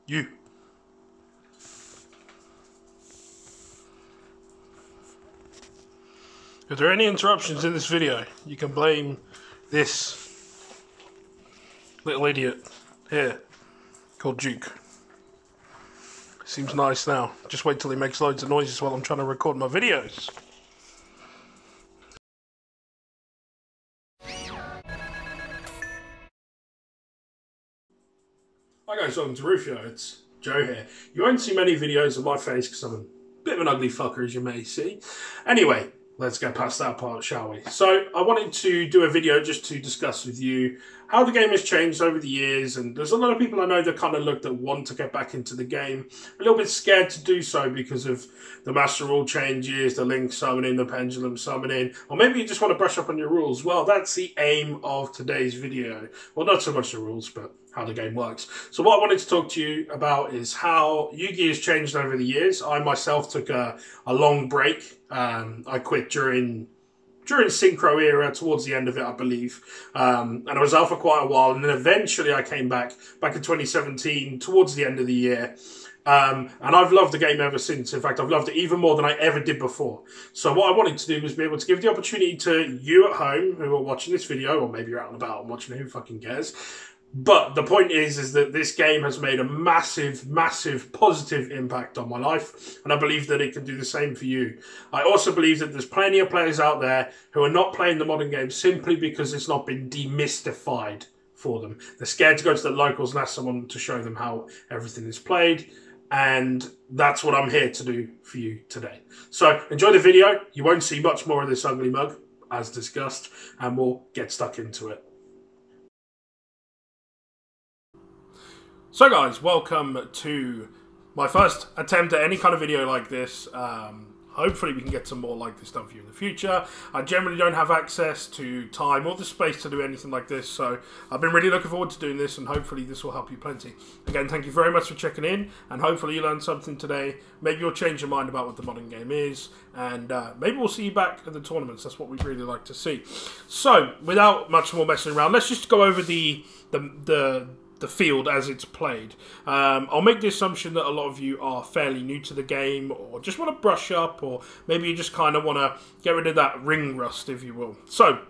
You. If there are any interruptions in this video, you can blame this little idiot here called Duke. Seems nice now. Just wait till he makes loads of noises while I'm trying to record my videos. Hi guys, welcome to Yugioh. It's Joe here. You won't see many videos of my face because I'm a bit of an ugly fucker, as you may see. Anyway, let's get past that part, shall we? So, I wanted to do a video just to discuss with you how the game has changed over the years, and there's a lot of people I know that kind of want to get back into the game. A little bit scared to do so because of the master rule changes, the link summoning, the pendulum summoning, or maybe you just want to brush up on your rules. Well, that's the aim of today's video. Well, not so much the rules, but how the game works. So what I wanted to talk to you about is how Yu-Gi-Oh has changed over the years. I myself took a long break. I quit during Synchro era, towards the end of it, I believe. And I was out for quite a while, and then eventually I came back in 2017, towards the end of the year. And I've loved the game ever since. In fact, I've loved it even more than I ever did before. So what I wanted to do was be able to give the opportunity to you at home who are watching this video, or maybe you're out and about and watching it, who fucking cares. But the point is that this game has made a massive, massive positive impact on my life, and I believe that it can do the same for you. I also believe that there's plenty of players out there who are not playing the modern game simply because it's not been demystified for them. They're scared to go to the locals and ask someone to show them how everything is played, and that's what I'm here to do for you today. So enjoy the video. You won't see much more of this ugly mug, as discussed, and we'll get stuck into it. So guys, welcome to my first attempt at any kind of video like this. Hopefully we can get some more like this done for you in the future. I generally don't have access to time or the space to do anything like this, so I've been really looking forward to doing this, and hopefully this will help you plenty. Again, thank you very much for checking in, and hopefully you learned something today. Maybe you'll change your mind about what the modern game is, and maybe we'll see you back at the tournaments. That's what we'd really like to see. So, without much more messing around, let's just go over the field as it's played. I'll make the assumption that a lot of you are fairly new to the game, or just want to brush up, or maybe you just kind of want to get rid of that ring rust, if you will. So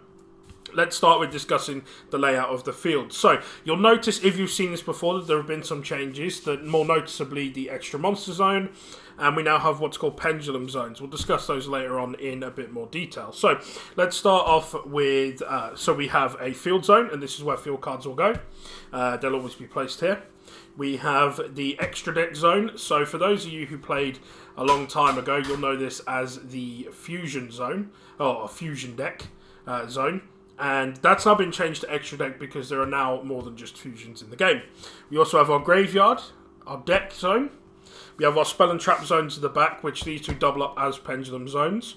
let's start with discussing the layout of the field. So you'll notice, if you've seen this before, that there have been some changes, that more noticeably the extra monster zone, and we now have what's called pendulum zones. We'll discuss those later on in a bit more detail. So let's start off with, so we have a field zone, and this is where field cards will go. They'll always be placed here. We have the extra deck zone. So for those of you who played a long time ago, you'll know this as the fusion zone, or a fusion deck zone. And that's now been changed to extra deck because there are now more than just fusions in the game. We also have our graveyard, our deck zone. We have our spell and trap zones at the back, which these two double up as pendulum zones.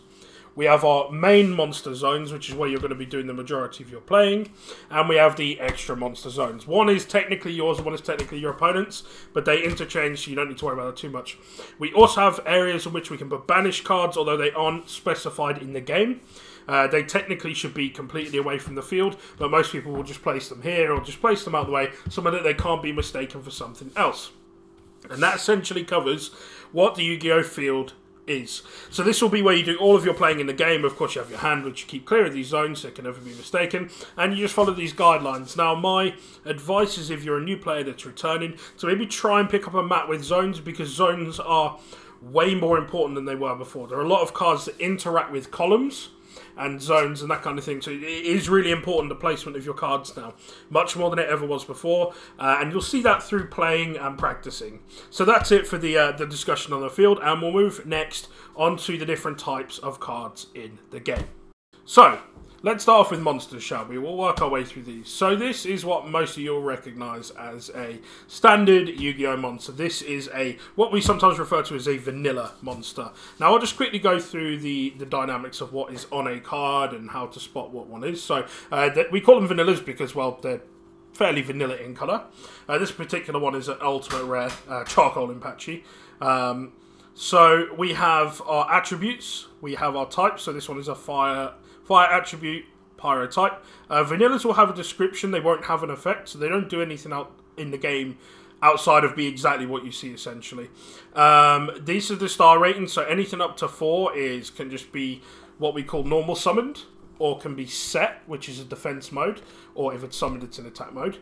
We have our main monster zones, which is where you're going to be doing the majority of your playing. And we have the extra monster zones. One is technically yours and one is technically your opponent's, but they interchange, so you don't need to worry about that too much. We also have areas in which we can put banish cards, although they aren't specified in the game. They technically should be completely away from the field, but most people will just place them here or just place them out of the way so that they can't be mistaken for something else. And that essentially covers what the Yu-Gi-Oh field is. So this will be where you do all of your playing in the game. Of course, you have your hand, which you keep clear of these zones so it can never be mistaken, and you just follow these guidelines. Now, my advice is, if you're a new player that's returning, to maybe try and pick up a mat with zones, because zones are way more important than they were before. There are a lot of cards that interact with columns and zones and that kind of thing, so it is really important, the placement of your cards now, much more than it ever was before, and you'll see that through playing and practicing. So that's it for the discussion on the field, and we'll move next on to the different types of cards in the game. So let's start off with monsters, shall we? We'll work our way through these. So this is what most of you will recognise as a standard Yu-Gi-Oh monster. This is what we sometimes refer to as a vanilla monster. Now I'll just quickly go through the dynamics of what is on a card and how to spot what one is. So we call them vanillas because, well, they're fairly vanilla in colour. This particular one is an ultimate rare, charcoal Impachi. So we have our attributes, we have our types. So this one is a fire attribute, pyro type. Vanillas will have a description, they won't have an effect, so they don't do anything out in the game outside of be exactly what you see, essentially. These are the star ratings, so anything up to 4 can just be what we call normal summoned, or can be set, which is a defense mode, or if it's summoned, it's in attack mode.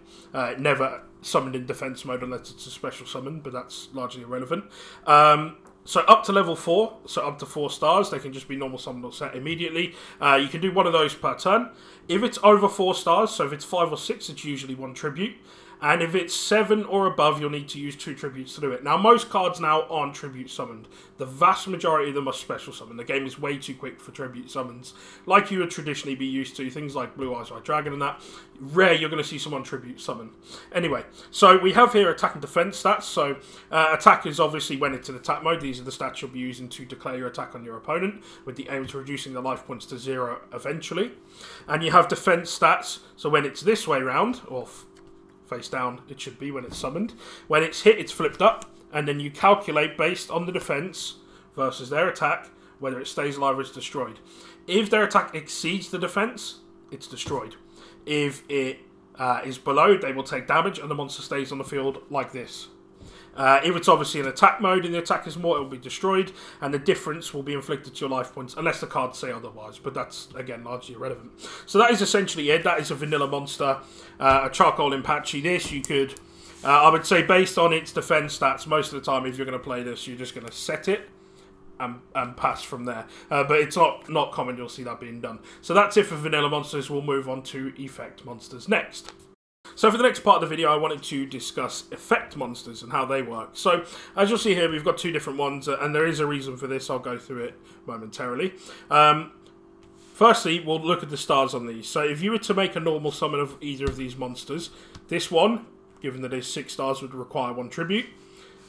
Never summoned in defense mode unless it's a special summon, but that's largely irrelevant. So up to level 4, so up to 4 stars, they can just be normal summoned or set immediately. You can do one of those per turn. If it's over 4 stars, so if it's 5 or 6, it's usually 1 tribute. And if it's 7 or above, you'll need to use 2 tributes to do it. Now, most cards now aren't tribute summoned. The vast majority of them are special summoned. The game is way too quick for tribute summons, like you would traditionally be used to. Things like Blue Eyes White Dragon and that. Rare you're going to see someone tribute summon. Anyway, so we have here attack and defense stats. So attack is obviously when it's in attack mode. These are the stats you'll be using to declare your attack on your opponent, with the aim to reducing the life points to 0 eventually. And you have defense stats. So when it's this way round, or face down, it should be when it's summoned. When it's hit, it's flipped up, and then you calculate based on the defense versus their attack, whether it stays alive or it's destroyed. If their attack exceeds the defense, it's destroyed. If it is below, they will take damage, and the monster stays on the field like this. If it's obviously in attack mode and the attack is more, it will be destroyed, and the difference will be inflicted to your life points, unless the cards say otherwise, but that's, again, largely irrelevant. So that is essentially it. That is a vanilla monster, a charcoal Impachi. This, you could, I would say, based on its defense stats, most of the time, if you're going to play this, you're just going to set it and pass from there. But it's not common you'll see that being done. So that's it for vanilla monsters. We'll move on to effect monsters next. So for the next part of the video, I wanted to discuss effect monsters and how they work. So as you'll see here, we've got 2 different ones, and there is a reason for this. I'll go through it momentarily. Firstly, we'll look at the stars on these. So if you were to make a normal summon of either of these monsters, this one, given that it's 6 stars, would require 1 tribute,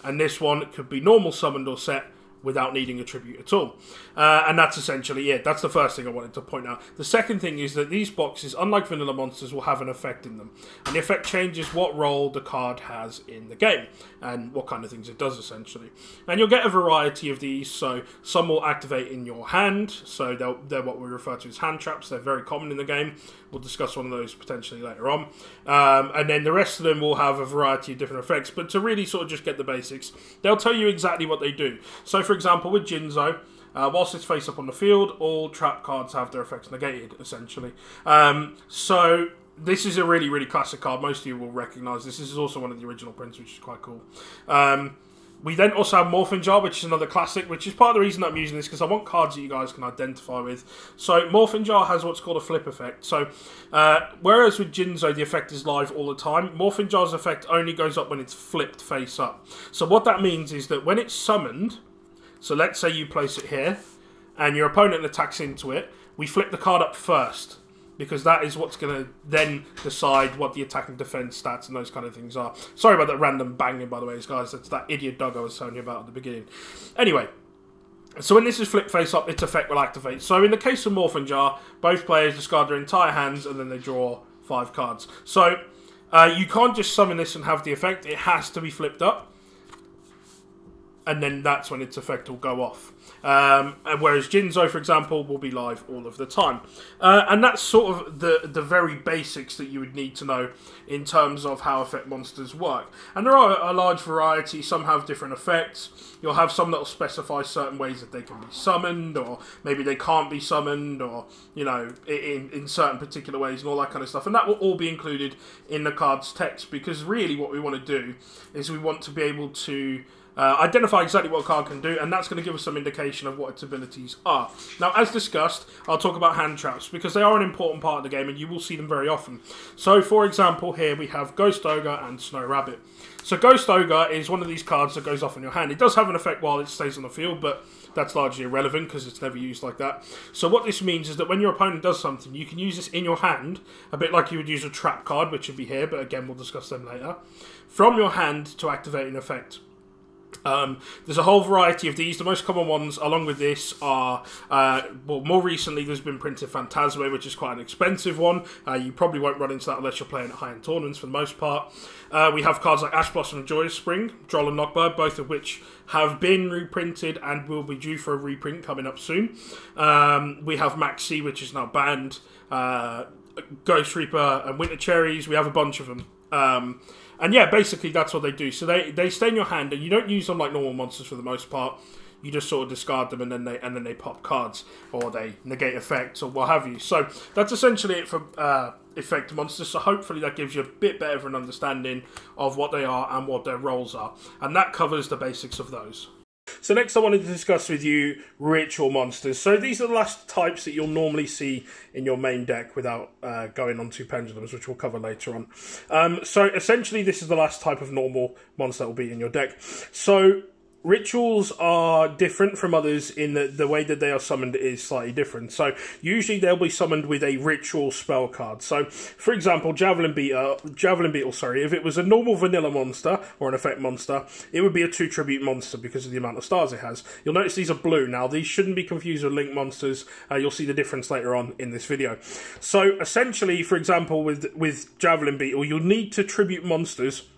and this one could be normal summoned or set without needing a tribute at all. And that's essentially it. That's the first thing I wanted to point out. The second thing is that these boxes, unlike vanilla monsters, will have an effect in them. And the effect changes what role the card has in the game and what kind of things it does, essentially. And you'll get a variety of these. So some will activate in your hand. So they're what we refer to as hand traps. They're very common in the game. We'll discuss one of those potentially later on. And then the rest of them will have a variety of different effects. But to really sort of just get the basics, they'll tell you exactly what they do. So for example, with Yugioh, whilst it's face up on the field, all trap cards have their effects negated, essentially. So this is a really, really classic card. Most of you will recognise this. This is also one of the original prints, which is quite cool. We then also have Morphin Jar, which is another classic, which is part of the reason I'm using this, because I want cards that you guys can identify with. So Morphin Jar has what's called a flip effect. So whereas with Yugioh the effect is live all the time, Morphin Jar's effect only goes up when it's flipped face up. So what that means is that when it's summoned, so let's say you place it here, and your opponent attacks into it, we flip the card up first, because that is what's going to then decide what the attack and defense stats and those kind of things are. Sorry about that random banging, by the way, guys. That's that idiot dog I was telling you about at the beginning. Anyway, so when this is flipped face up, its effect will activate. So in the case of Morphin Jar, both players discard their entire hands, and then they draw 5 cards. So you can't just summon this and have the effect. It has to be flipped up, and then that's when its effect will go off. And whereas Yugioh, for example, will be live all of the time. And that's sort of the very basics that you would need to know in terms of how effect monsters work. And there are a large variety. Some have different effects. You'll have some that will specify certain ways that they can be summoned, or maybe they can't be summoned, or, you know, in certain particular ways and all that kind of stuff. And that will all be included in the card's text, because really what we want to do is we want to be able to identify exactly what a card can do, and that's going to give us some indication of what its abilities are. Now, as discussed, I'll talk about hand traps, because they are an important part of the game, and you will see them very often. So, for example, here we have Ghost Ogre and Snow Rabbit. So, Ghost Ogre is one of these cards that goes off in your hand. It does have an effect while it stays on the field, but that's largely irrelevant, because it's never used like that. So what this means is that when your opponent does something, you can use this in your hand, a bit like you would use a trap card, which would be here, but again, we'll discuss them later, from your hand to activate an effect. There's a whole variety of these. The most common ones, along with this, are, well, more recently there's been Printed Phantasma, which is quite an expensive one. You probably won't run into that unless you're playing at high-end tournaments for the most part. We have cards like Ash Blossom and Joyous Spring, Droll and Knockbird, both of which have been reprinted and will be due for a reprint coming up soon. We have Maxi, which is now banned, Ghost Reaper and Winter Cherries. We have a bunch of them. And yeah, basically that's what they do. So they stay in your hand, and you don't use them like normal monsters for the most part. You just sort of discard them, and then they pop cards, or they negate effects, or what have you. So that's essentially it for effect monsters. So hopefully that gives you a bit better of an understanding of what they are and what their roles are, and that covers the basics of those. So next I wanted to discuss with you ritual monsters. So these are the last types that you'll normally see in your main deck without going on to pendulums, which we'll cover later on. So essentially this is the last type of normal monster that will be in your deck. So rituals are different from others in that the way that they are summoned is slightly different. So usually they'll be summoned with a ritual spell card. So for example, Javelin Beetle, if it was a normal vanilla monster or an effect monster, it would be a 2 tribute monster because of the amount of stars it has. You'll notice these are blue. Now these shouldn't be confused with link monsters. You'll see the difference later on in this video. So essentially, for example, with Javelin Beetle, you'll need to tribute monsters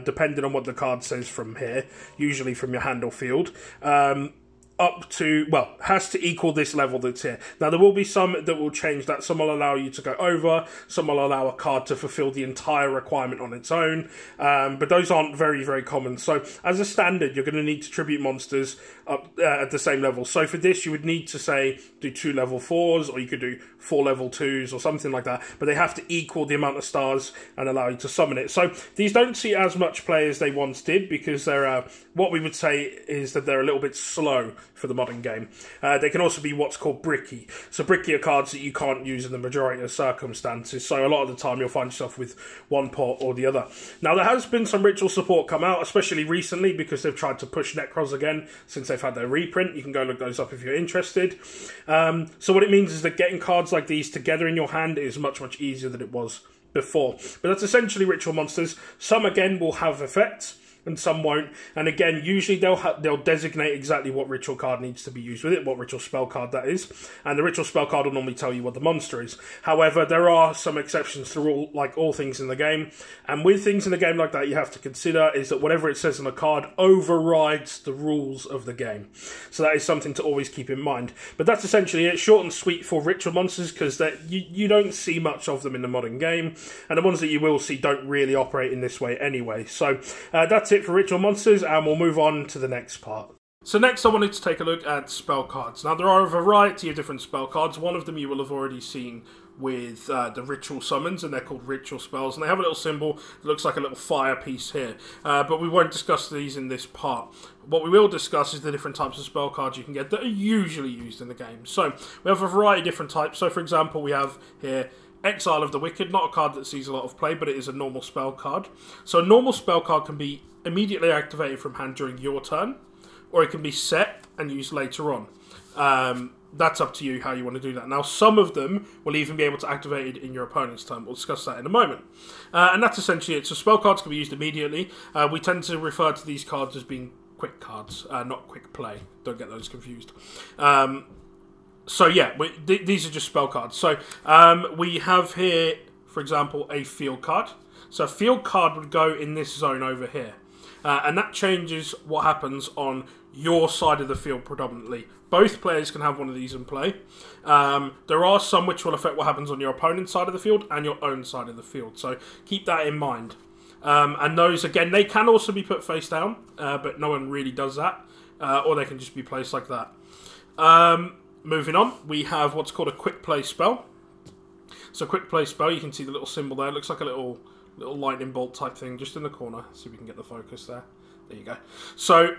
depending on what the card says from here, usually from your hand or field, up to, well, has to equal this level that's here. Now, there will be some that will change that. Some will allow you to go over, some will allow a card to fulfill the entire requirement on its own, but those aren't very, very common. So, as a standard, you're going to need to tribute monsters up at the same level. So, for this, you would need to, say, do 2 level 4s, or you could do 4 level 2s, or something like that, but they have to equal the amount of stars and allow you to summon it. So, these don't see as much play as they once did, because they're, what we would say is that they're a little bit slow for the modern game. They can also be what's called bricky. So bricky are cards that you can't use in the majority of circumstances, so a lot of the time you'll find yourself with one pot or the other. Now there has been some ritual support come out, especially recently, because they've tried to push Necros again since they've had their reprint. You can go look those up if you're interested. So what it means is that getting cards like these together in your hand is much, much easier than it was before. But that's essentially ritual monsters. Some again will have effects, and some won't. And again, usually they'll designate exactly what ritual card needs to be used with it, what ritual spell card that is. And the ritual spell card will normally tell you what the monster is. However, there are some exceptions to all things in the game. And with things in the game like that, you have to consider is that whatever it says on a card overrides the rules of the game. So that is something to always keep in mind. But that's essentially it. Short and sweet for ritual monsters, because you don't see much of them in the modern game. And the ones that you will see don't really operate in this way anyway. So that's it for ritual monsters, and we'll move on to the next part. So next I wanted to take a look at spell cards. Now there are a variety of different spell cards. One of them you will have already seen with the ritual summons, and they're called ritual spells, and they have a little symbol that looks like a little fire piece here, but we won't discuss these in this part. What we will discuss is the different types of spell cards you can get that are usually used in the game. So we have a variety of different types. So for example, we have here Exile of the Wicked, not a card that sees a lot of play, but it is a normal spell card. So a normal spell card can be immediately activated from hand during your turn, or it can be set and used later on. That's up to you how you want to do that. Now, some of them will even be able to activate it in your opponent's turn. We'll discuss that in a moment. And that's essentially it. So spell cards can be used immediately. We tend to refer to these cards as being quick cards, not quick play. Don't get those confused. So yeah, these are just spell cards. So we have here, for example, a field card. So a field card would go in this zone over here. And that changes what happens on your side of the field predominantly. Both players can have one of these in play. There are some which will affect what happens on your opponent's side of the field and your own side of the field. So keep that in mind. And those, again, they can also be put face down, but no one really does that. Or they can just be placed like that. Moving on, we have what's called a quick play spell. So quick play spell, you can see the little symbol there. It looks like a little lightning bolt type thing just in the corner. See if we can get the focus there. There you go. So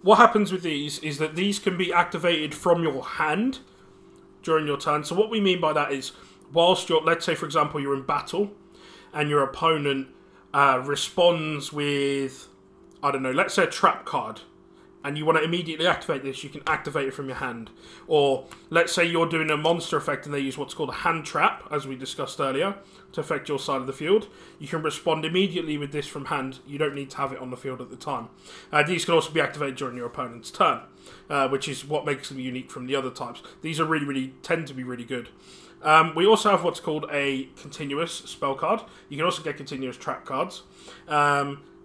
what happens with these is that these can be activated from your hand during your turn. So what we mean by that is, whilst you're, let's say for example you're in battle and your opponent responds with, I don't know, let's say a trap card, and you want to immediately activate this, you can activate it from your hand. Or let's say you're doing a monster effect and they use what's called a hand trap, as we discussed earlier, to affect your side of the field. You can respond immediately with this from hand. You don't need to have it on the field at the time. These can also be activated during your opponent's turn, which is what makes them unique from the other types. These are tend to be really good. We also have what's called a continuous spell card. You can also get continuous trap cards.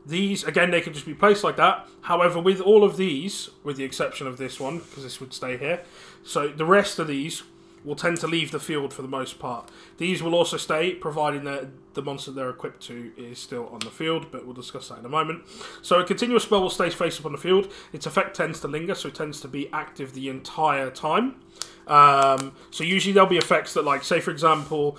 These, again, they can just be placed like that. However, with all of these, with the exception of this one, because this would stay here, so the rest of these, will tend to leave the field for the most part. These will also stay, providing that the monster they're equipped to is still on the field, but we'll discuss that in a moment. So a continuous spell will stay face up on the field. Its effect tends to linger, so it tends to be active the entire time. So usually there'll be effects that, like, say for example,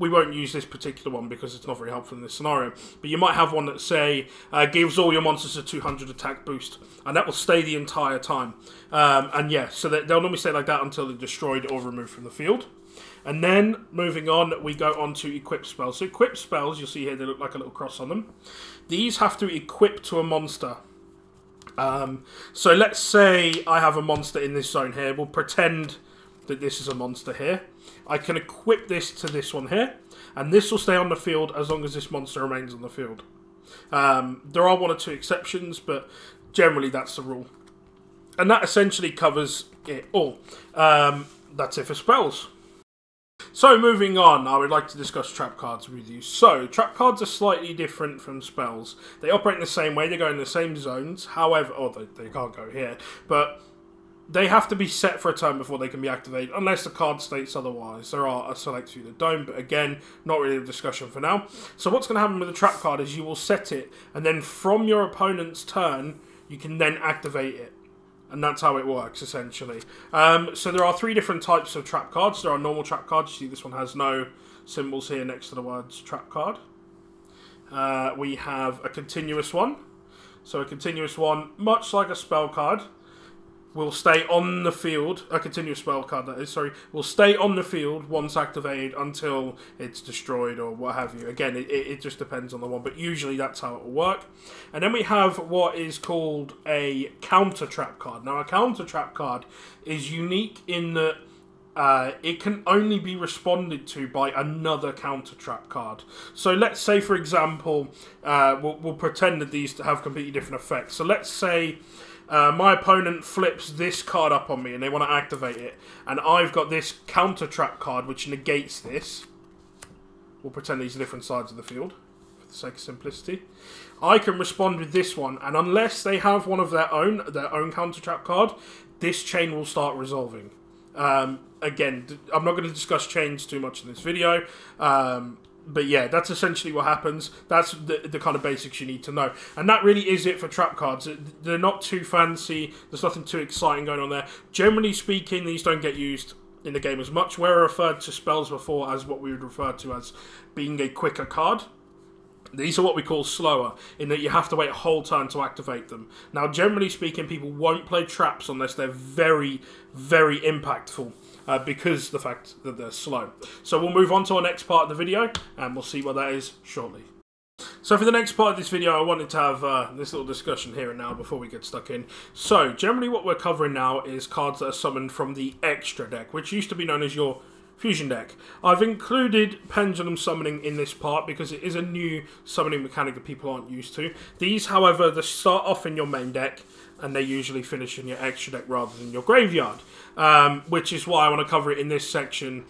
we won't use this particular one because it's not very helpful in this scenario, but you might have one that, say, gives all your monsters a 200 attack boost, and that will stay the entire time. And yeah, so they'll normally stay like that until they're destroyed or removed from the field. And then, moving on, we go on to equip spells. So equip spells, you'll see here, they look like a little cross on them. These have to equip to a monster. So let's say I have a monster in this zone here. We'll pretend that this is a monster here. I can equip this to this one here, and this will stay on the field as long as this monster remains on the field. There are one or two exceptions, but generally that's the rule. And that essentially covers it all. That's it for spells. So moving on, I would like to discuss trap cards with you. So, trap cards are slightly different from spells. They operate in the same way, they go in the same zones, however, they can't go here, but they have to be set for a turn before they can be activated, unless the card states otherwise. There are a select few that don't, but again, not really a discussion for now. So what's going to happen with a trap card is you will set it, and then from your opponent's turn, you can then activate it. And that's how it works, essentially. So there are three different types of trap cards. There are normal trap cards. You see this one has no symbols here next to the words trap card. We have a continuous one. So a continuous one, much like a spell card, will stay on the field, a continuous spell card that is, sorry, will stay on the field once activated until it's destroyed or what have you. Again, it just depends on the one, but usually that's how it will work. And then we have what is called a counter trap card. Now, a counter trap card is unique in that it can only be responded to by another counter trap card. So let's say, for example, we'll pretend that these have completely different effects. So let's say my opponent flips this card up on me and they want to activate it, and I've got this counter trap card which negates this. We'll pretend these are different sides of the field for the sake of simplicity. I can respond with this one, and unless they have one of their own counter trap card, this chain will start resolving. Again, I'm not going to discuss chains too much in this video, but yeah, that's essentially what happens. That's the kind of basics you need to know. And that really is it for trap cards. They're not too fancy. There's nothing too exciting going on there. Generally speaking, these don't get used in the game as much. Where I referred to spells before as what we would refer to as being a quicker card, these are what we call slower, in that you have to wait a whole turn to activate them. Now, generally speaking, people won't play traps unless they're very, very impactful. Because the fact that they're slow. So we'll move on to our next part of the video, and we'll see what that is shortly. So for the next part of this video, I wanted to have this little discussion here and now before we get stuck in. So generally what we're covering now is cards that are summoned from the extra deck, which used to be known as your fusion deck. I've included Pendulum summoning in this part because it is a new summoning mechanic that people aren't used to. These, however, they start off in your main deck, and they usually finish in your extra deck rather than your graveyard, which is why I want to cover it in this section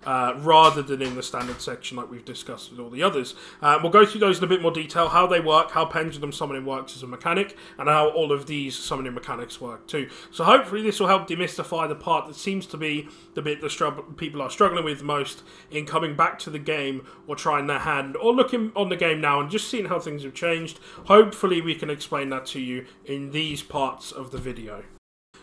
rather than in the standard section like we've discussed with all the others. We'll go through those in a bit more detail, how they work, how Pendulum summoning works as a mechanic, and how all of these summoning mechanics work too. So hopefully this will help demystify the part that seems to be the bit that people are struggling with most in coming back to the game or trying their hand or looking on the game now and just seeing how things have changed. Hopefully we can explain that to you in these parts of the video.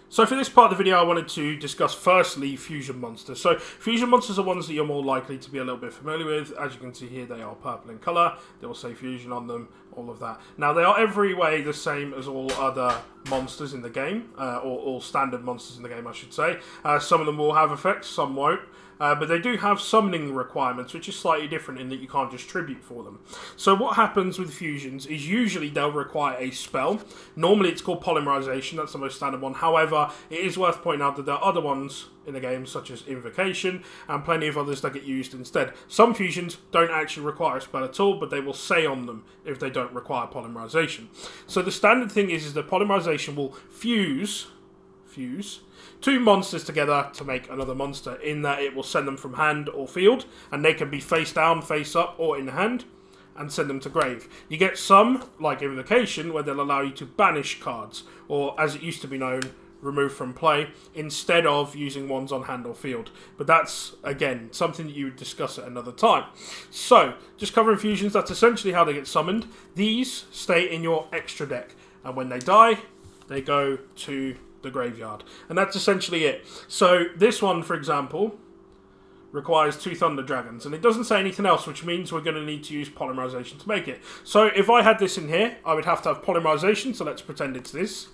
So for this part of the video, I wanted to discuss firstly fusion monsters. So fusion monsters are ones that you're more likely to be a little bit familiar with. As you can see here, they are purple in colour. They will say fusion on them, all of that. Now they are every way the same as all other monsters in the game, or all standard monsters in the game, I should say. Some of them will have effects, some won't. But they do have summoning requirements, which is slightly different in that you can't just tribute for them. So what happens with fusions is usually they'll require a spell. Normally it's called polymerization, that's the most standard one. However, it is worth pointing out that there are other ones in the game, such as invocation, and plenty of others that get used instead. Some fusions don't actually require a spell at all, but they will say on them if they don't require polymerization. So the standard thing is that polymerization will fuse two monsters together to make another monster, in that it will send them from hand or field, and they can be face down, face up, or in hand, and send them to grave. You get some, like Invocation, where they'll allow you to banish cards, or as it used to be known, removed from play instead of using ones on hand or field. But that's, again, something that you would discuss at another time. So, just covering fusions, that's essentially how they get summoned. These stay in your extra deck, and when they die, they go to the graveyard. And that's essentially it. So, this one, for example, requires 2 Thunder Dragons, and it doesn't say anything else, which means we're going to need to use Polymerization to make it. So if I had this in here, I would have to have Polymerization, so let's pretend it's this.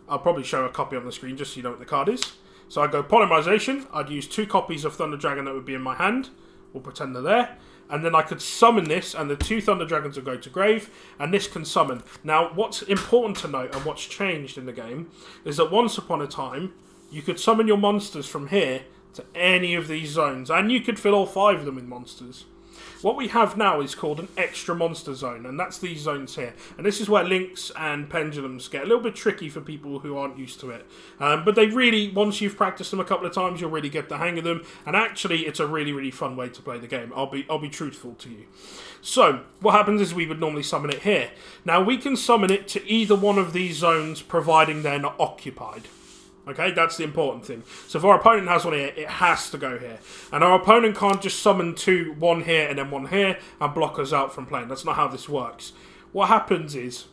I'll probably show a copy on the screen just so you know what the card is. So I go Polymerization, I'd use 2 copies of Thunder Dragon that would be in my hand. We'll pretend they're there. And then I could summon this, and the 2 Thunder Dragons will go to grave, and this can summon. Now, what's important to note, and what's changed in the game, is that once upon a time, you could summon your monsters from here to any of these zones, and you could fill all 5 of them with monsters. What we have now is called an extra monster zone, and that's these zones here. And this is where links and pendulums get a little bit tricky for people who aren't used to it. But they really, once you've practiced them a couple of times, you'll really get the hang of them. And actually, it's a really, really fun way to play the game. I'll be truthful to you. So, what happens is we would normally summon it here. Now, we can summon it to either one of these zones, providing they're not occupied. Okay, that's the important thing. So if our opponent has one here, it has to go here. And our opponent can't just summon 2, one here and then one here, and block us out from playing. That's not how this works. What happens is,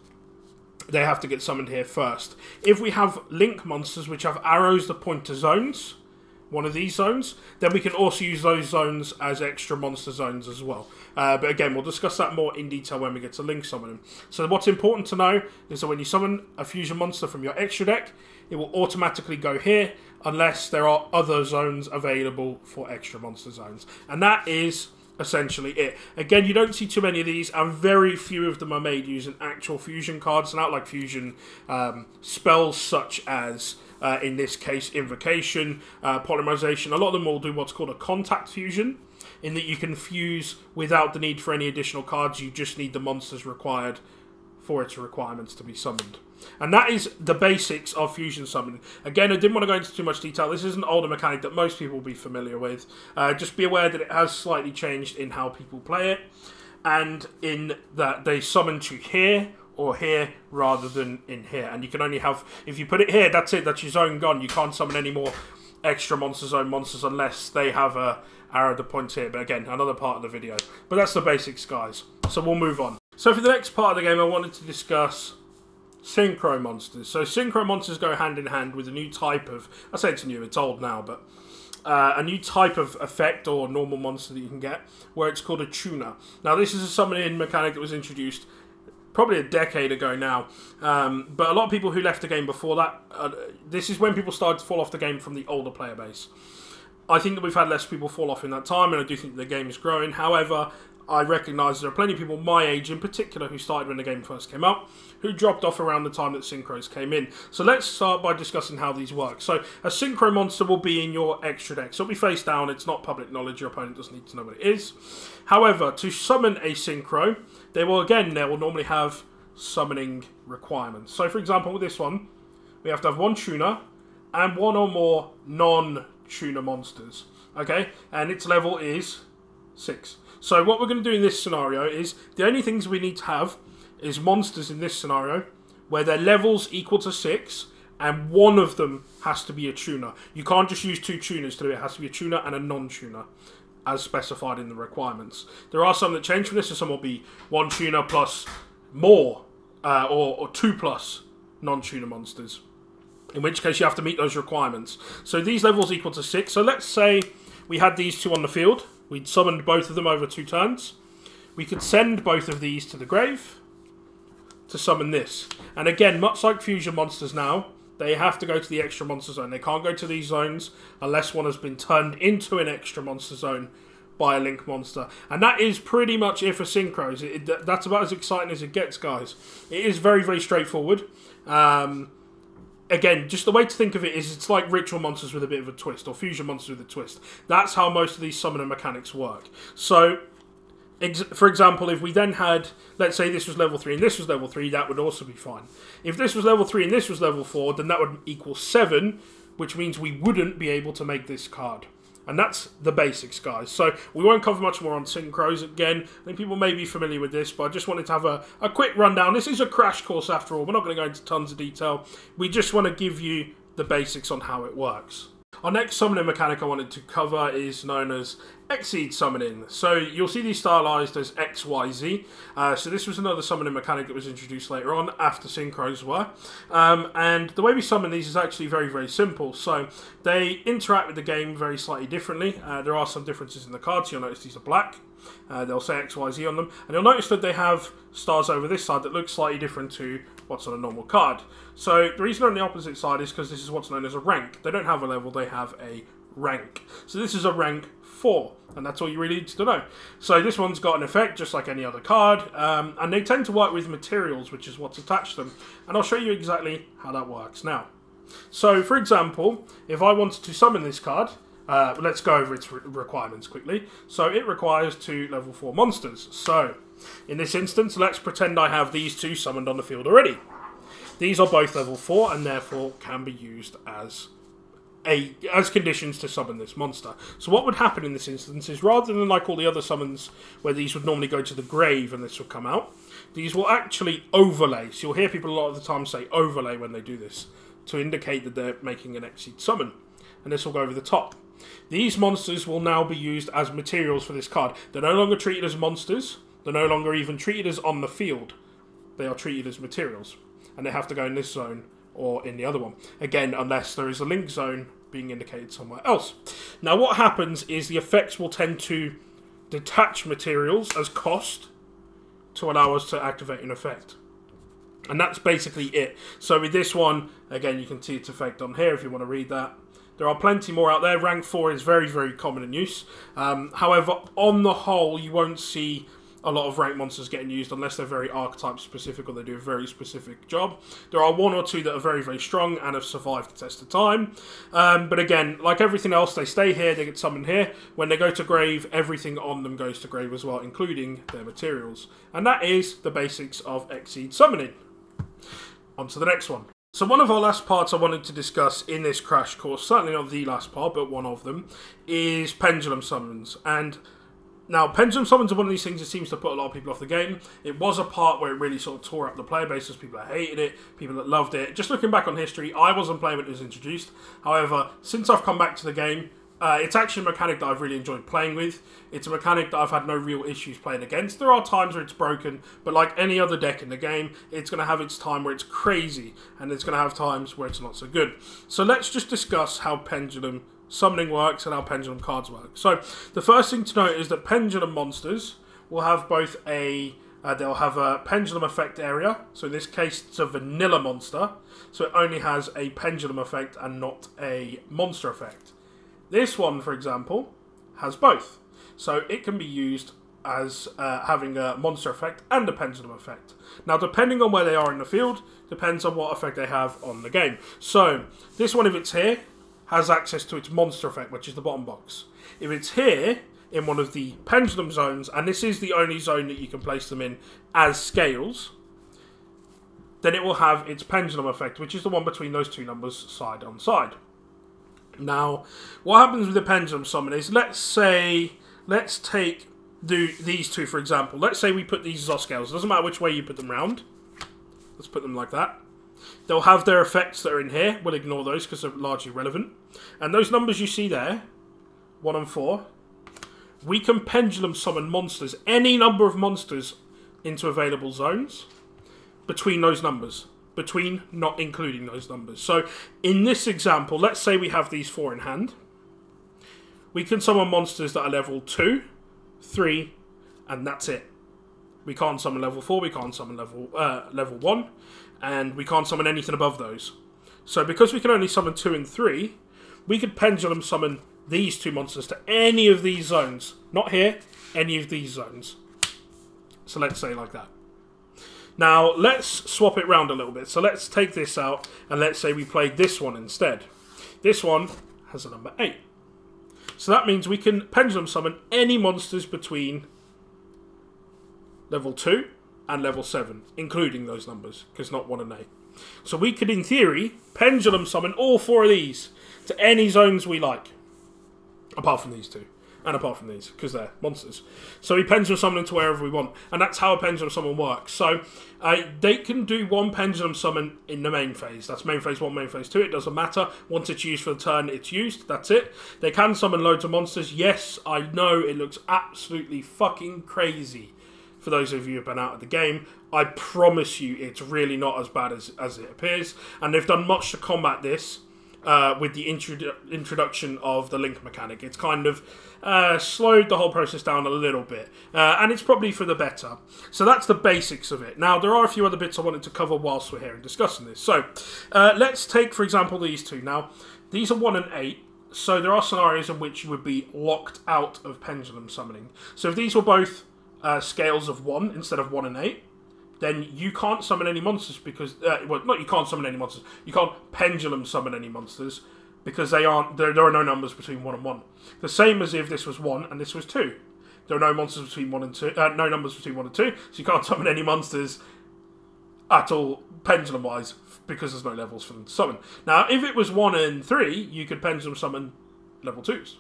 they have to get summoned here first. If we have link monsters which have arrows that point to zones, one of these zones, then we can also use those zones as extra monster zones as well. But again, we'll discuss that more in detail when we get to link summoning. So what's important to know is that when you summon a fusion monster from your extra deck, it will automatically go here unless there are other zones available for extra monster zones. And that is essentially it. Again, you don't see too many of these, and very few of them are made using actual fusion cards, not like fusion spells such as, in this case, Invocation, Polymerization. A lot of them will do what's called a contact fusion, in that you can fuse without the need for any additional cards. You just need the monsters required for its requirements to be summoned. And that is the basics of fusion summoning. Again, I didn't want to go into too much detail. This is an older mechanic that most people will be familiar with. Just be aware that it has slightly changed in how people play it, and in that they summon to here or here rather than in here. And you can only have, if you put it here, that's it, that's your zone gone. You can't summon any more extra monster zone monsters unless they have a arrow that points here. But again, another part of the video. But that's the basics, guys. So we'll move on. So for the next part of the game, I wanted to discuss Synchro monsters. So Synchro monsters go hand in hand with a new type of, I say it's new, it's old now, but a new type of effect or normal monster that you can get, where it's called a tuner. Now this is a summoning mechanic that was introduced probably a decade ago now, but a lot of people who left the game before that, this is when people started to fall off the game from the older player base. I think that we've had less people fall off in that time, and I do think the game is growing. However, I recognise there are plenty of people my age in particular who started when the game first came out, who dropped off around the time that Synchros came in. So let's start by discussing how these work. So a Synchro monster will be in your extra deck. So it'll be face down, it's not public knowledge, your opponent doesn't need to know what it is. However, to summon a Synchro, they will normally have summoning requirements. So for example, with this one, we have to have one tuner and one or more non-tuner monsters. Okay, and its level is 6. So what we're going to do in this scenario is, the only things we need to have is monsters in this scenario where their levels equal to 6, and one of them has to be a tuner. You can't just use 2 tuners to do it. It has to be a tuner and a non-tuner, as specified in the requirements. There are some that change from this, so some will be 1 tuner plus more, or 2 plus non-tuner monsters, in which case you have to meet those requirements. So these levels equal to 6. So let's say we had these 2 on the field. We'd summoned both of them over 2 turns. We could send both of these to the grave to summon this. And again, much like fusion monsters now, they have to go to the extra monster zone. They can't go to these zones unless one has been turned into an extra monster zone by a link monster. And that is pretty much it for Synchros. That's about as exciting as it gets, guys. It is very, very straightforward. Again, just the way to think of it is it's like ritual monsters with a bit of a twist, or fusion monsters with a twist. That's how most of these summoner mechanics work. So, for example, if we then had, let's say this was level 3 and this was level 3, that would also be fine. If this was level 3 and this was level 4, then that would equal 7, which means we wouldn't be able to make this card. And that's the basics, guys. So we won't cover much more on synchros. Again, I think people may be familiar with this, but I just wanted to have a quick rundown. This is a crash course after all. We're not going to go into tons of detail. We just want to give you the basics on how it works. Our next summoning mechanic I wanted to cover is known as Exceed Summoning. So you'll see these stylized as XYZ. So this was another summoning mechanic that was introduced later on after synchros were. And the way we summon these is actually very, very simple. So they interact with the game very slightly differently. There are some differences in the cards. You'll notice these are black. They'll say XYZ on them. And you'll notice that they have stars over this side that look slightly different to what's on a normal card. So the reason on the opposite side is because this is what's known as a rank. They don't have a level, they have a rank. So this is a rank 4, and that's all you really need to know. So this one's got an effect just like any other card, and they tend to work with materials, which is what's attached to them. And I'll show you exactly how that works now. So for example, if I wanted to summon this card, let's go over its requirements quickly. So it requires 2 level 4 monsters. So in this instance, let's pretend I have these 2 summoned on the field already. These are both level 4 and therefore can be used as conditions to summon this monster. So what would happen in this instance is, rather than like all the other summons where these would normally go to the grave and this would come out, these will actually overlay. So you'll hear people a lot of the time say overlay when they do this, to indicate that they're making an Exceed summon. And this will go over the top. These monsters will now be used as materials for this card. They're no longer treated as monsters. They're no longer even treated as on the field. They are treated as materials. And they have to go in this zone or in the other one. Again, unless there is a link zone being indicated somewhere else. Now what happens is the effects will tend to detach materials as cost to allow us to activate an effect. And that's basically it. So with this one, again, you can see its effect on here if you want to read that. There are plenty more out there. Rank 4 is very, very common in use. However, on the whole, you won't see a lot of rank monsters getting used unless they're very archetype specific or they do a very specific job. There are 1 or 2 that are very, very strong and have survived the test of time. But again, like everything else, they stay here, they get summoned here. When they go to grave, everything on them goes to grave as well, including their materials. And that is the basics of Exceed Summoning. On to the next one. So one of our last parts I wanted to discuss in this crash course, certainly not the last part, but one of them, is Pendulum Summons. And now, Pendulum Summons are one of these things that seems to put a lot of people off the game. It was a part where it really sort of tore up the player base. There's people that hated it, people that loved it. Just looking back on history, I wasn't playing when it was introduced. However, since I've come back to the game, it's actually a mechanic that I've really enjoyed playing with. It's a mechanic that I've had no real issues playing against. There are times where it's broken, but like any other deck in the game, it's going to have its time where it's crazy, and it's going to have times where it's not so good. So let's just discuss how Pendulum Summoning works and how Pendulum cards work. So the first thing to note is that Pendulum monsters will have both they'll have a Pendulum effect area. So in this case, it's a vanilla monster. So it only has a Pendulum effect and not a monster effect. This one, for example, has both. So it can be used as having a monster effect and a Pendulum effect. Now, depending on where they are in the field, depends on what effect they have on the game. So this one, if it's here, has access to its monster effect, which is the bottom box. If it's here, in one of the Pendulum zones, and this is the only zone that you can place them in as scales, then it will have its Pendulum effect, which is the one between those 2 numbers side on side. Now, what happens with the Pendulum Summon is, let's take these 2 for example. Let's say we put these as our scales. It doesn't matter which way you put them round. Let's put them like that. They'll have their effects that are in here. We'll ignore those because they're largely relevant. And those numbers you see there, 1 and 4, we can Pendulum Summon monsters, any number of monsters, into available zones between those numbers. Between, not including those numbers. So, in this example, let's say we have these 4 in hand. We can summon monsters that are level 2, 3, and that's it. We can't summon level 4, we can't summon level 1, and we can't summon anything above those. So because we can only summon 2 and 3, we could Pendulum Summon these 2 monsters to any of these zones. Not here, any of these zones. So let's say like that. Now, let's swap it round a little bit. So let's take this out, and let's say we played this one instead. This one has a number 8. So that means we can Pendulum Summon any monsters between level 2 and level 7, including those numbers, because not 1 and 8. So we could, in theory, Pendulum Summon all 4 of these to any zones we like. apart from these two. And apart from these, because they're monsters. So we pendulum summon into wherever we want. And that's how a pendulum summon works. So they can do one pendulum summon in the main phase. That's main phase 1, main phase 2. It doesn't matter. Once it's used for the turn, it's used. That's it. They can summon loads of monsters. Yes, I know it looks absolutely fucking crazy for those of you who have been out of the game. I promise you it's really not as bad as it appears. And they've done much to combat this. With the introduction of the link mechanic. It's kind of slowed the whole process down a little bit. And it's probably for the better. So that's the basics of it. Now, there are a few other bits I wanted to cover whilst we're here and discussing this. So, let's take, for example, these two. Now, these are 1 and 8. So there are scenarios in which you would be locked out of pendulum summoning. So if these were both scales of 1 instead of 1 and 8, then you can't summon any monsters because... well, not you can't summon any monsters. You can't pendulum summon any monsters because they aren't... There are no numbers between 1 and 1. The same as if this was 1 and this was 2. There are no monsters between 1 and 2... no numbers between 1 and 2, so you can't summon any monsters at all, pendulum-wise, because there's no levels for them to summon. Now, if it was 1 and 3, you could pendulum summon level 2s.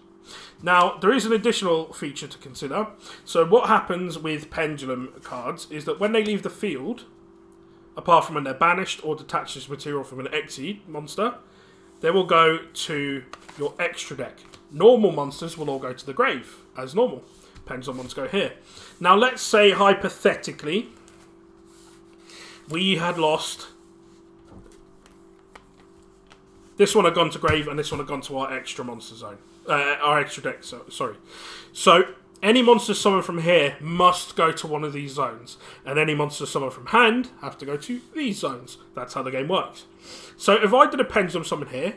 Now, there is an additional feature to consider. So what happens with pendulum cards is that when they leave the field, apart from when they're banished or detached as material from an Exceed monster, they will go to your extra deck. Normal monsters will all go to the grave, as normal. Pendulum ones go here. Now, let's say, hypothetically, we had lost... This one had gone to grave, and this one had gone to our extra monster zone. Our extra deck, sorry. So, any monsters summoned from here must go to one of these zones. And any monsters summoned from hand have to go to these zones. That's how the game works. So, if I did a pendulum summon here,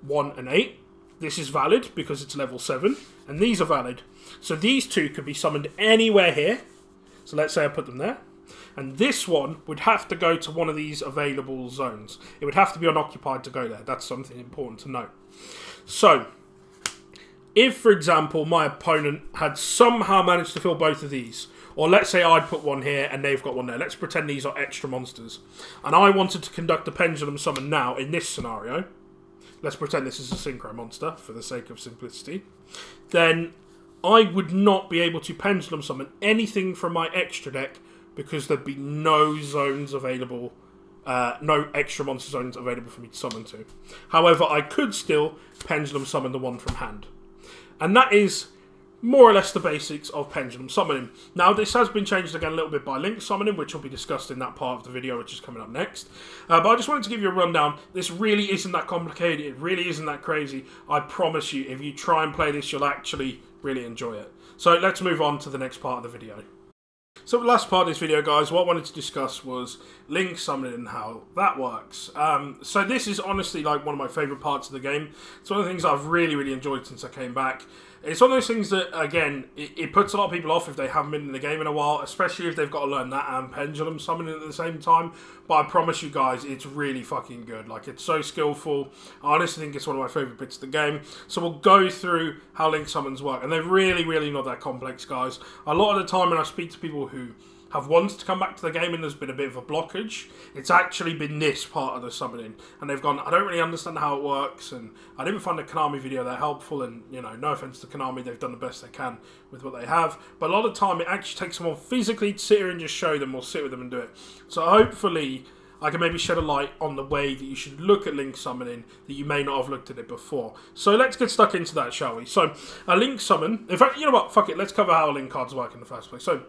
1 and 8, this is valid because it's level 7. And these are valid. So, these two could be summoned anywhere here. So, let's say I put them there. And this one would have to go to one of these available zones. It would have to be unoccupied to go there. That's something important to note. So, if, for example, my opponent had somehow managed to fill both of these, or let's say I'd put one here and they've got one there. Let's pretend these are extra monsters. And I wanted to conduct a pendulum summon now in this scenario. Let's pretend this is a Synchro monster for the sake of simplicity. Then I would not be able to pendulum summon anything from my extra deck because there'd be no zones available, no extra monster zones available for me to summon to. However, I could still pendulum summon the one from hand. And that is more or less the basics of pendulum summoning. Now, this has been changed again a little bit by link summoning, which will be discussed in that part of the video, which is coming up next. But I just wanted to give you a rundown. This really isn't that complicated. It really isn't that crazy. I promise you, if you try and play this, you'll actually really enjoy it. So let's move on to the next part of the video. So the last part of this video, guys, what I wanted to discuss was link summoning and how that works. So this is honestly like one of my favourite parts of the game. It's one of the things I've really, really enjoyed since I came back. It's one of those things that, again, it puts a lot of people off if they haven't been in the game in a while, especially if they've got to learn that and pendulum summoning at the same time. But I promise you guys, it's really fucking good. Like, it's so skillful. I honestly think it's one of my favourite bits of the game. So we'll go through how link summons work. And they're really, really not that complex, guys. A lot of the time when I speak to people who have wanted to come back to the game and there's been a bit of a blockage, it's actually been this part of the summoning. And they've gone, I don't really understand how it works, and I didn't find the Konami video that helpful, and, you know, no offense to Konami, they've done the best they can with what they have. But a lot of the time, it actually takes someone physically to sit here and just show them or sit with them and do it. So hopefully, I can maybe shed a light on the way that you should look at link summoning that you may not have looked at it before. So let's get stuck into that, shall we? So, a link summon, in fact, you know what, fuck it, let's cover how link cards work in the first place. So,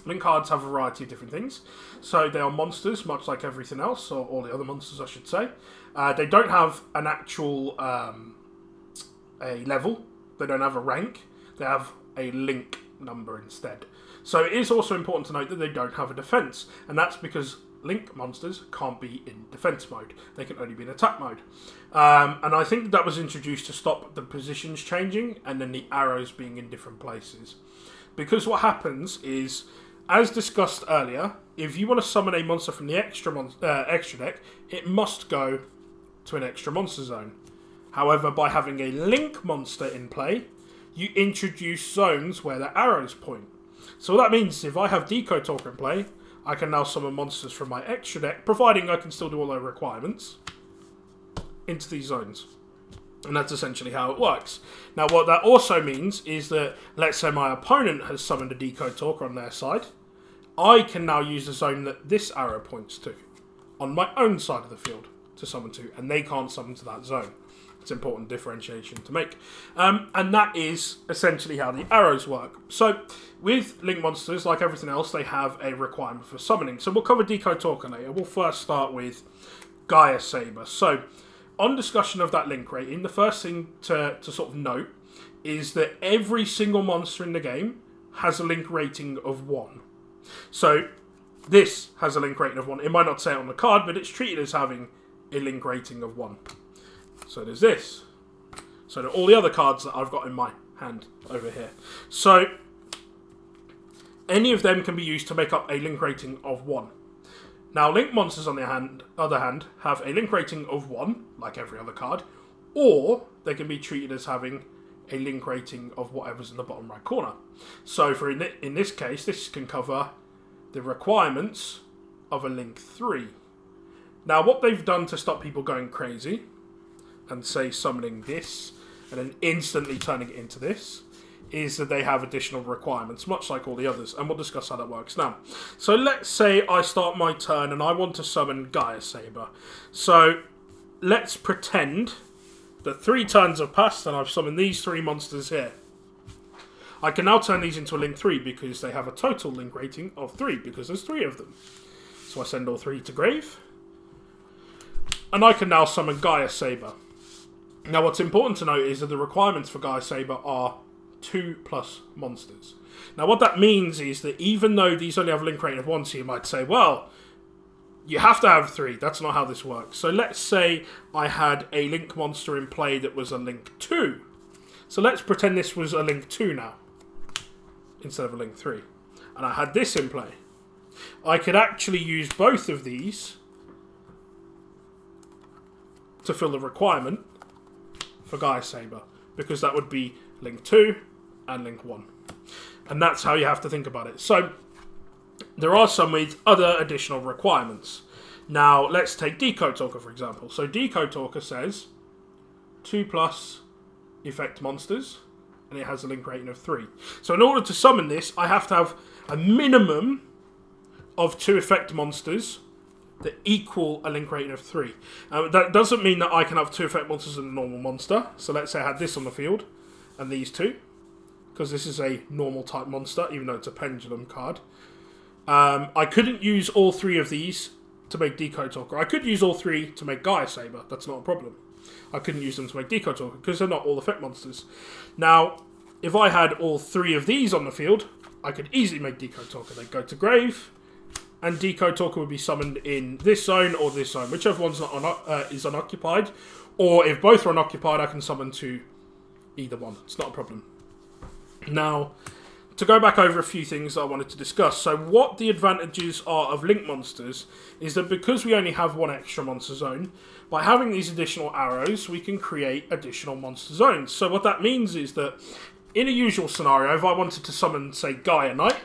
link cards have a variety of different things. So they are monsters, much like everything else, or all the other monsters, I should say. They don't have an actual a level. They don't have a rank. They have a link number instead. So it is also important to note that they don't have a defense, and that's because link monsters can't be in defense mode. They can only be in attack mode. And I think that was introduced to stop the positions changing and then the arrows being in different places. Because what happens is, as discussed earlier, if you want to summon a monster from the extra deck, it must go to an extra monster zone. However, by having a link monster in play, you introduce zones where the arrows point. So what that means is if I have Decode Talker in play, I can now summon monsters from my extra deck, providing I can still do all their requirements, into these zones. And that's essentially how it works. Now, what that also means is that, let's say my opponent has summoned a Decode Talker on their side, I can now use the zone that this arrow points to on my own side of the field to summon to, and they can't summon to that zone. It's an important differentiation to make. And that is essentially how the arrows work. So, with Link monsters, like everything else, they have a requirement for summoning. So we'll cover Decode Talker later. We'll first start with Gaia Saber. So, on discussion of that link rating, the first thing to sort of note is that every single monster in the game has a link rating of 1. So, this has a link rating of 1. It might not say it on the card, but it's treated as having a link rating of 1. So there's this. So there are all the other cards that I've got in my hand over here. So, any of them can be used to make up a link rating of 1. Now, Link monsters, on the other hand, have a link rating of 1, like every other card, or they can be treated as having a link rating of whatever's in the bottom right corner. So, for in this case, this can cover the requirements of a link 3. Now, what they've done to stop people going crazy, and say summoning this, and then instantly turning it into this, is that they have additional requirements, much like all the others, and we'll discuss how that works now. So let's say I start my turn and I want to summon Gaia Saber. So let's pretend that 3 turns have passed and I've summoned these 3 monsters here. I can now turn these into a link 3 because they have a total link rating of 3, because there's 3 of them. So I send all 3 to grave, and I can now summon Gaia Saber. Now, what's important to note is that the requirements for Gaia Saber are 2+ monsters. Now, what that means is that even though these only have a link rating of 1, so you might say, well, you have to have 3. That's not how this works. So let's say I had a link monster in play that was a link 2. So let's pretend this was a link 2 now, instead of a link 3. And I had this in play. I could actually use both of these to fill the requirement for Gaia Saber, because that would be link 2 and link 1. And that's how you have to think about it. So, there are some with other additional requirements. Now, let's take Decode Talker, for example. So, Decode Talker says 2+ effect monsters, and it has a link rating of 3. So, in order to summon this, I have to have a minimum of 2 effect monsters that equal a link rating of 3. That doesn't mean that I can have 2 effect monsters and a normal monster. So let's say I had this on the field, and these 2, because this is a normal type monster, even though it's a Pendulum card. I couldn't use all 3 of these to make Decode Talker. I could use all 3 to make Gaia Saber. That's not a problem. I couldn't use them to make Decode Talker, because they're not all effect monsters. Now, if I had all 3 of these on the field, I could easily make Decode Talker. They'd go to grave, and Decode Talker would be summoned in this zone or this zone, whichever one's not is unoccupied. Or if both are unoccupied, I can summon to either one. It's not a problem. Now, to go back over a few things that I wanted to discuss. So what the advantages are of Link monsters is that because we only have 1 extra monster zone, by having these additional arrows, we can create additional monster zones. So what that means is that in a usual scenario, if I wanted to summon, say, Gaia Knight,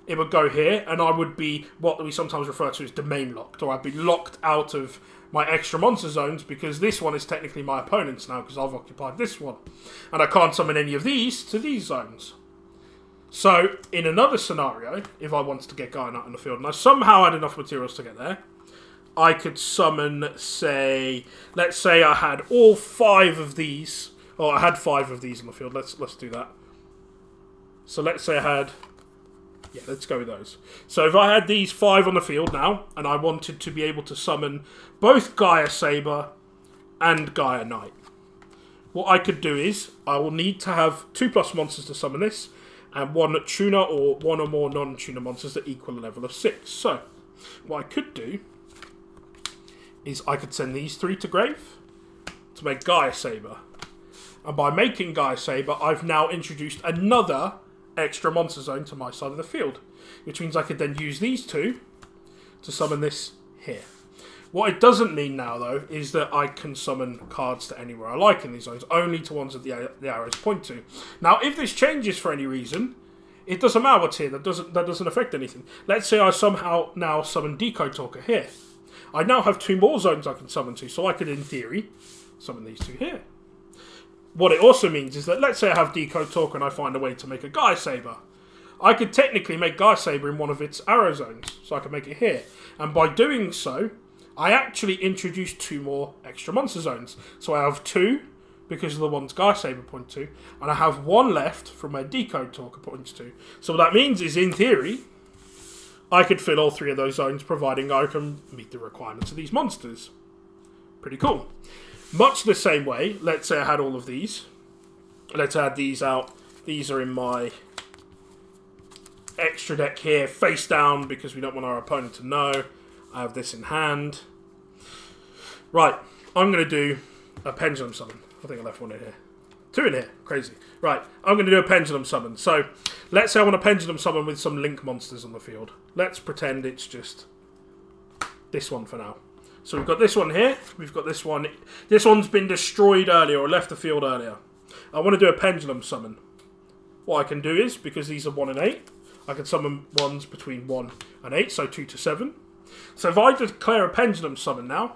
it would go here, and I would be what we sometimes refer to as domain locked, or I'd be locked out of my extra monster zones, because this one is technically my opponent's now, because I've occupied this one. And I can't summon any of these to these zones. So, in another scenario, if I wanted to get Gaia Knight on the field, and I somehow had enough materials to get there, I could summon, say, let's say I had all 5 of these, or I had 5 of these on the field. Let's do that. So let's say I had, yeah, let's go with those. So if I had these 5 on the field now, and I wanted to be able to summon both Gaia Saber and Gaia Knight, what I could do is, I will need to have 2+ monsters to summon this, and 1 tuner or 1 or more non-tuner monsters that equal a level of 6. So, what I could do is I could send these 3 to grave to make Gaia Saber. And by making Gaia Saber, I've now introduced another extra monster zone to my side of the field, which means I could then use these 2 to summon this here. What it doesn't mean now, though, is that I can summon cards to anywhere I like in these zones, only to ones that the arrows point to. Now, if this changes for any reason, it doesn't matter what's here. That doesn't affect anything. Let's say I somehow now summon Decode Talker here. I now have 2 more zones I can summon to, so I could, in theory, summon these 2 here. what it also means is that, let's say I have Decode Talker and I find a way to make a Gaia Saber. I could technically make Gaia Saber in one of its arrow zones, so I can make it here. And by doing so, I actually introduce 2 more extra monster zones. So I have 2, because of the ones Gaia Saber point to, and I have 1 left from where Decode Talker points to. So what that means is, in theory, I could fill all 3 of those zones, providing I can meet the requirements of these monsters. Pretty cool. Much the same way, let's say I had all of these. Let's add these out. These are in my extra deck here, face down, because we don't want our opponent to know. I have this in hand. Right, I'm going to do a Pendulum summon. I think I left 1 in here. 2 in here. Crazy. Right, I'm going to do a Pendulum summon. So, let's say I want a Pendulum summon with some Link monsters on the field. Let's pretend it's just this one for now. So we've got this one here. We've got this one. This one's been destroyed earlier or left the field earlier. I want to do a Pendulum summon. What I can do is, because these are 1 and 8, I can summon ones between 1 and 8, so 2 to 7. So if I declare a Pendulum summon now,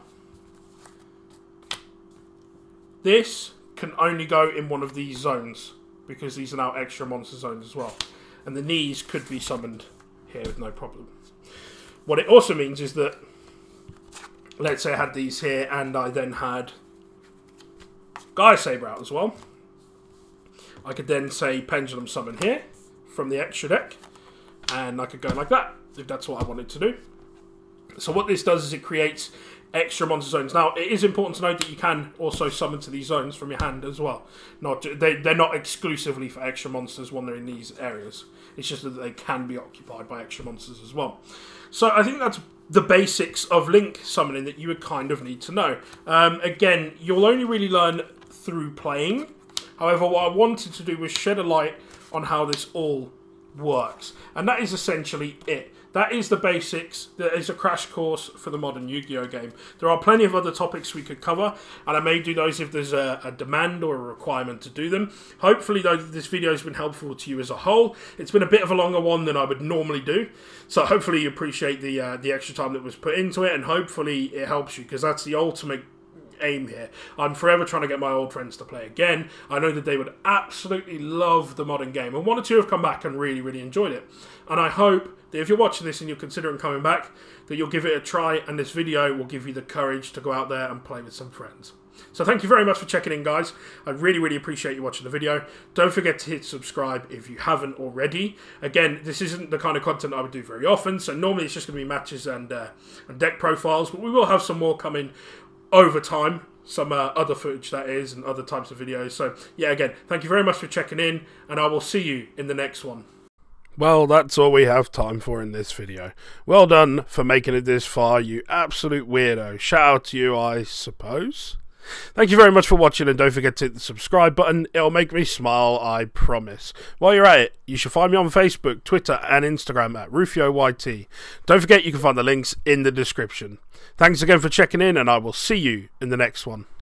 this can only go in one of these zones, because these are now extra monster zones as well. And the knees could be summoned here with no problem. What it also means is that, let's say I had these here and I then had Gaia Saber out as well. I could then say Pendulum summon here from the extra deck, and I could go like that if that's what I wanted to do. So what this does is it creates extra monster zones. Now, it is important to note that you can also summon to these zones from your hand as well. They're not exclusively for extra monsters when they're in these areas. It's just that they can be occupied by extra monsters as well. So I think that's the basics of Link summoning that you would kind of need to know. Again, you'll only really learn through playing. However, what I wanted to do was shed a light on how this all works. And that is essentially it. That is the basics. That is a crash course for the modern Yu-Gi-Oh game. There are plenty of other topics we could cover, and I may do those if there's a demand or a requirement to do them. Hopefully, though, this video has been helpful to you as a whole. It's been a bit of a longer one than I would normally do, so hopefully you appreciate the extra time that was put into it, and hopefully it helps you, because that's the ultimate aim here. I'm forever trying to get my old friends to play again. I know that they would absolutely love the modern game, and 1 or 2 have come back and really enjoyed it. And I hope that if you're watching this and you're considering coming back, that you'll give it a try, and this video will give you the courage to go out there and play with some friends. So thank you very much for checking in, guys. I really appreciate you watching the video. Don't forget to hit subscribe if you haven't already. Again, this isn't the kind of content I would do very often, so normally it's just going to be matches and deck profiles, but we will have some more coming over time, some other footage that is, and other types of videos. So yeah, again, thank you very much for checking in, and I will see you in the next one. Well, that's all we have time for in this video. Well done for making it this far, you absolute weirdo. Shout out to you, I suppose. Thank you very much for watching, and don't forget to hit the subscribe button. It'll make me smile, I promise. While you're at it, you should find me on Facebook, Twitter and Instagram at RufioYT. Don't forget you can find the links in the description. Thanks again for checking in, and I will see you in the next one.